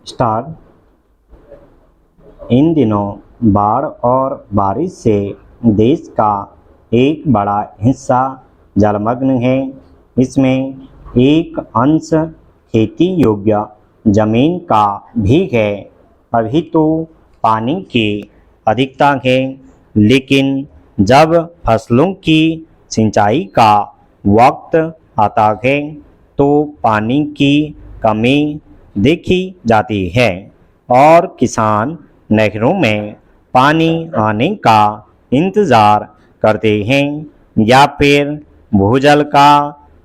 Star. इन दिनों बाढ़ और बारिश से देश का एक बड़ा हिस्सा जलमग्न है। इसमें एक अंश खेती योग्य जमीन का भी है। अभी तो पानी की अधिकता है, लेकिन जब फसलों की सिंचाई का वक्त आता है तो पानी की कमी देखी जाती है और किसान नहरों में पानी आने का इंतज़ार करते हैं या फिर भूजल का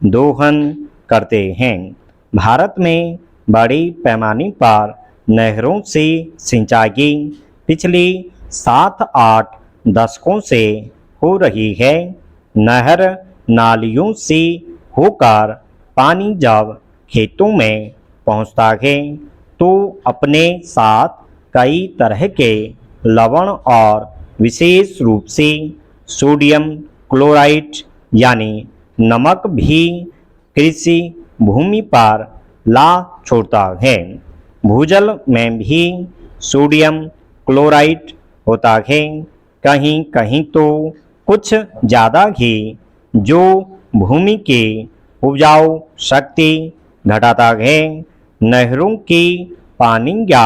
दोहन करते हैं। भारत में बड़ी पैमाने पर नहरों से सिंचाई पिछले 7-8 दशकों से हो रही है। नहर नालियों से होकर पानी जब खेतों में पहुंचता है तो अपने साथ कई तरह के लवण और विशेष रूप से सोडियम क्लोराइड यानी नमक भी कृषि भूमि पर ला छोड़ता है। भूजल में भी सोडियम क्लोराइड होता है, कहीं कहीं तो कुछ ज़्यादा ही, जो भूमि की उपजाऊ शक्ति घटाता है। नहरों की पानी या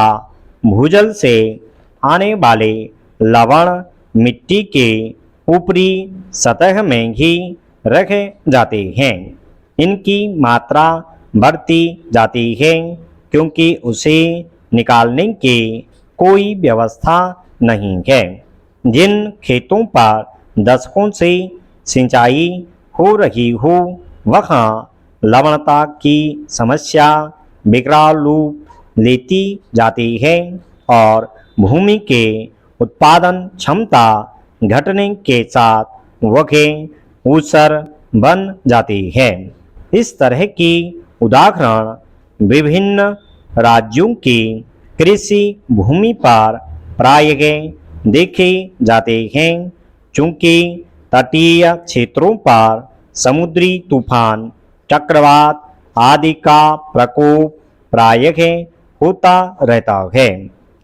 भूजल से आने वाले लवण मिट्टी के ऊपरी सतह में ही रख जाते हैं। इनकी मात्रा बढ़ती जाती है क्योंकि उसे निकालने की कोई व्यवस्था नहीं है। जिन खेतों पर दशकों से सिंचाई हो रही हो वहाँ लवणता की समस्या विकराल रूप लेती जाती है और भूमि के उत्पादन क्षमता घटने के साथ वह ऊसर बन जाती है। इस तरह की उदाहरण विभिन्न राज्यों की कृषि भूमि पर प्रायः देखे जाते हैं। चूँकि तटीय क्षेत्रों पर समुद्री तूफान, चक्रवात आदि का प्रकोप प्रायः होता रहता है,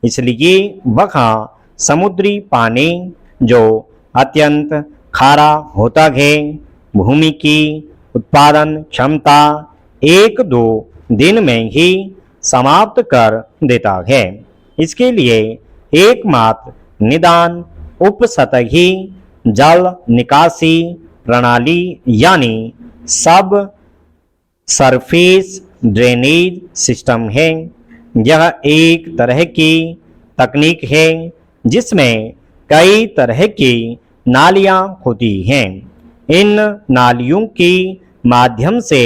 इसलिए वहाँ समुद्री पानी जो अत्यंत खारा होता है, भूमि की उत्पादन क्षमता 1-2 दिन में ही समाप्त कर देता है। इसके लिए एकमात्र निदान उपसतही जल निकासी प्रणाली यानी सब सरफेस ड्रेनेज सिस्टम है। यह एक तरह की तकनीक है जिसमें कई तरह की नालियां होती हैं। इन नालियों के माध्यम से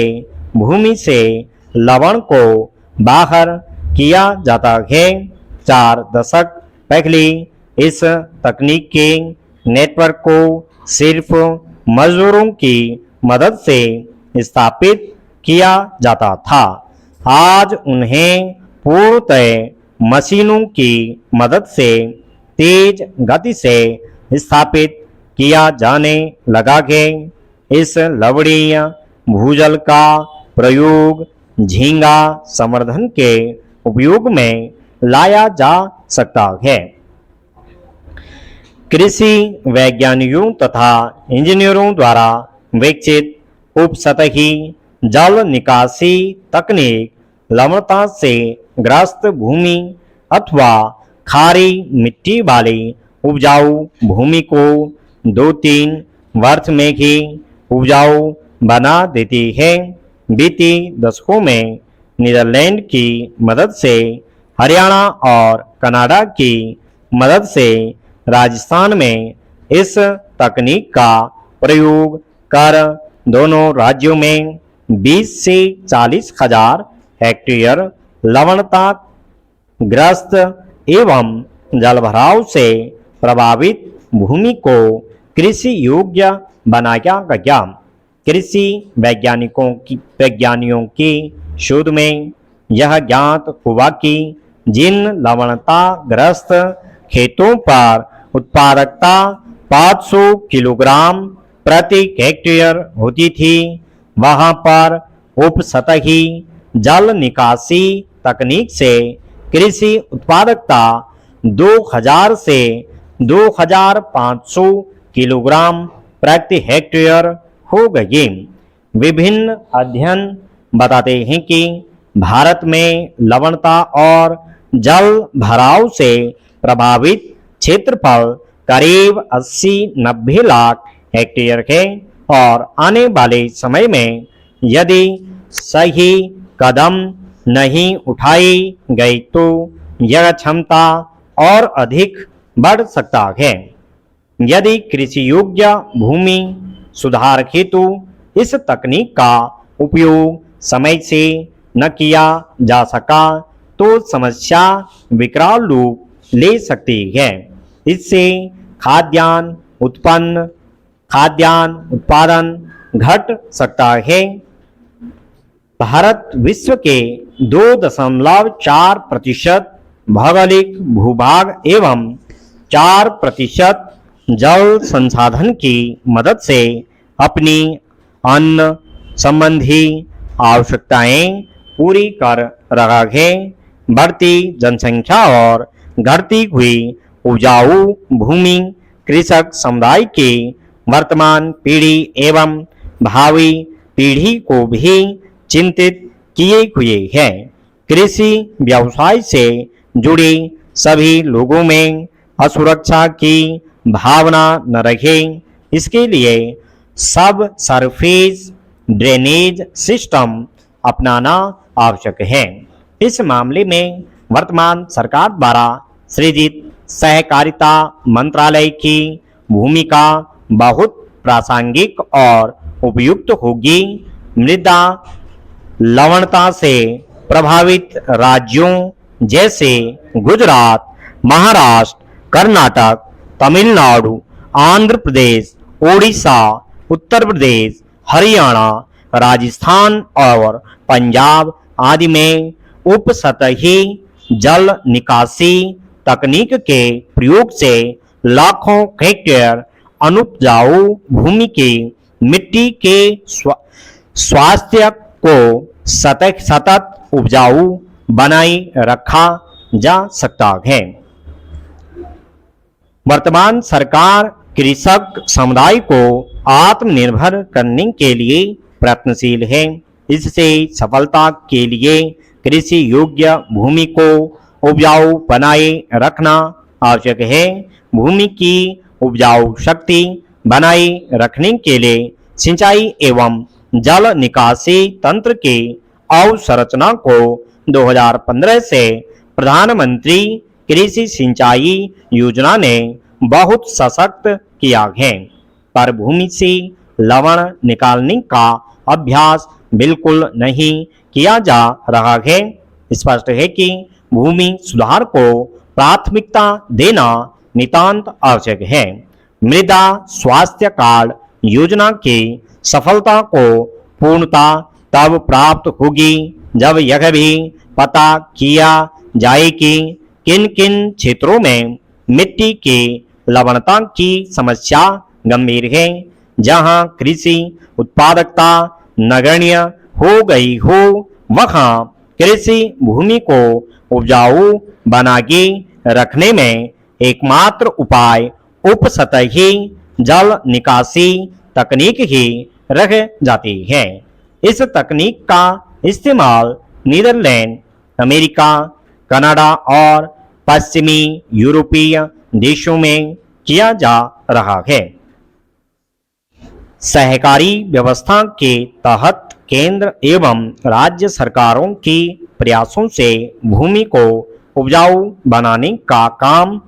भूमि से लवण को बाहर किया जाता है। 4 दशक पहले इस तकनीक के नेटवर्क को सिर्फ मजदूरों की मदद से स्थापित किया जाता था। आज उन्हें पूर्णतः मशीनों की मदद से तेज गति से स्थापित किया जाने लगा है। इस लवणीय भूजल का प्रयोग झींगा संवर्धन के उपयोग में लाया जा सकता है। कृषि वैज्ञानिकों तथा इंजीनियरों द्वारा विकसित उपसतही जल निकासी तकनीक लवणता से ग्रस्त भूमि अथवा खारी मिट्टी वाली उपजाऊ भूमि को 2-3 वर्ष में ही उपजाऊ बना देती है। बीते दशकों में नीदरलैंड की मदद से, हरियाणा और कनाडा की मदद से राजस्थान में इस तकनीक का प्रयोग कर दोनों राज्यों में 20 से 40 हजार हेक्टेयर लवणता ग्रस्त एवं जलभराव से प्रभावित भूमि को कृषि योग्य बनाया गया। कृषि वैज्ञानिकों की शोध में यह ज्ञात हुआ कि जिन लवणता ग्रस्त खेतों पर उत्पादकता 500 किलोग्राम प्रति हेक्टेयर होती थी, वहां पर उपसतही जल निकासी तकनीक से कृषि उत्पादकता 2000 से 2500 किलोग्राम प्रति हेक्टेयर हो गई। विभिन्न अध्ययन बताते हैं कि भारत में लवणता और जल भराव से प्रभावित क्षेत्रफल करीब 80-90 लाख हेक्टेयर है और आने वाले समय में यदि सही कदम नहीं उठाई गई तो यह क्षमता और अधिक बढ़ सकता है। यदि कृषि योग्य भूमि सुधार हेतु इस तकनीक का उपयोग समय से न किया जा सका तो समस्या विकराल रूप ले सकती है। इससे खाद्यान्न उत्पादन घट सकता है। भारत विश्व के 2.4% भौगोलिक भूभाग एवं 4% जल संसाधन की मदद से अपनी अन्न संबंधी आवश्यकताएं पूरी कर रहा है। बढ़ती जनसंख्या और घटती हुई उपजाऊ भूमि कृषक समुदाय की वर्तमान पीढ़ी एवं भावी पीढ़ी को भी चिंतित किए हुए है। कृषि व्यवसाय से जुड़े सभी लोगों में असुरक्षा की भावना न रहे, इसके लिए सब सरफेस ड्रेनेज सिस्टम अपनाना आवश्यक है। इस मामले में वर्तमान सरकार द्वारा सृजित सहकारिता मंत्रालय की भूमिका बहुत प्रासंगिक और उपयुक्त होगी। मृदा लवणता से प्रभावित राज्यों जैसे गुजरात, महाराष्ट्र, कर्नाटक, तमिलनाडु, आंध्र प्रदेश, ओडिशा, उत्तर प्रदेश, हरियाणा, राजस्थान और पंजाब आदि में उपसतही जल निकासी तकनीक के प्रयोग से लाखों हेक्टेयर अनुपजाऊ भूमि की मिट्टी के स्वास्थ्य को सतत उपजाऊ बनाए रखा जा सकता है। वर्तमान सरकार कृषक समुदाय को आत्मनिर्भर करने के लिए प्रयत्नशील है। इससे सफलता के लिए कृषि योग्य भूमि को उपजाऊ बनाए रखना आवश्यक है। भूमि की उपजाऊ शक्ति बनाए रखने के लिए सिंचाई एवं जल निकासी तंत्र की अवसंरचना को 2015 से प्रधानमंत्री कृषि सिंचाई योजना ने बहुत सशक्त किया है, पर भूमि से लवण निकालने का अभ्यास बिल्कुल नहीं किया जा रहा है। स्पष्ट है कि भूमि सुधार को प्राथमिकता देना नितांत आवश्यक है। मृदा स्वास्थ्य कार्ड योजना की सफलता को पूर्णता तब प्राप्त होगी जब यह भी पता किया जाए कि किन किन क्षेत्रों में मिट्टी की लवणता की समस्या गंभीर है, जहां कृषि उत्पादकता नगण्य हो गई हो, वहां कृषि भूमि को उपजाऊ बनाए रखने में एकमात्र उपाय उपसतही जल निकासी तकनीक ही रह जाती है। इस तकनीक का इस्तेमाल नीदरलैंड, अमेरिका, कनाडा और पश्चिमी यूरोपीय देशों में किया जा रहा है। सहकारी व्यवस्था के तहत केंद्र एवं राज्य सरकारों की प्रयासों से भूमि को उपजाऊ बनाने का काम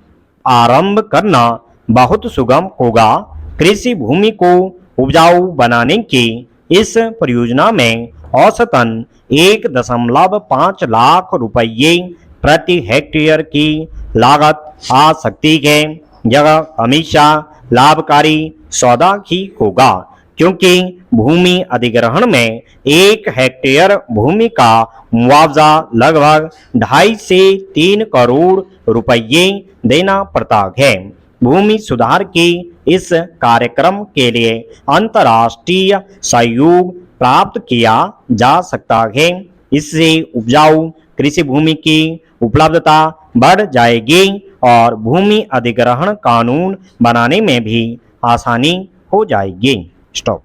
आरंभ करना बहुत सुगम होगा। कृषि भूमि को उपजाऊ बनाने की इस परियोजना में औसतन 1.5 लाख रुपये प्रति हेक्टेयर की लागत आ सकती है। यह हमेशा लाभकारी सौदा ही होगा, क्योंकि भूमि अधिग्रहण में 1 हेक्टेयर भूमि का मुआवजा लगभग 2.5 से 3 करोड़ रुपये देना पड़ता है। भूमि सुधार की इस कार्यक्रम के लिए अंतर्राष्ट्रीय सहयोग प्राप्त किया जा सकता है। इससे उपजाऊ कृषि भूमि की उपलब्धता बढ़ जाएगी और भूमि अधिग्रहण कानून बनाने में भी आसानी हो जाएगी। स्टॉप।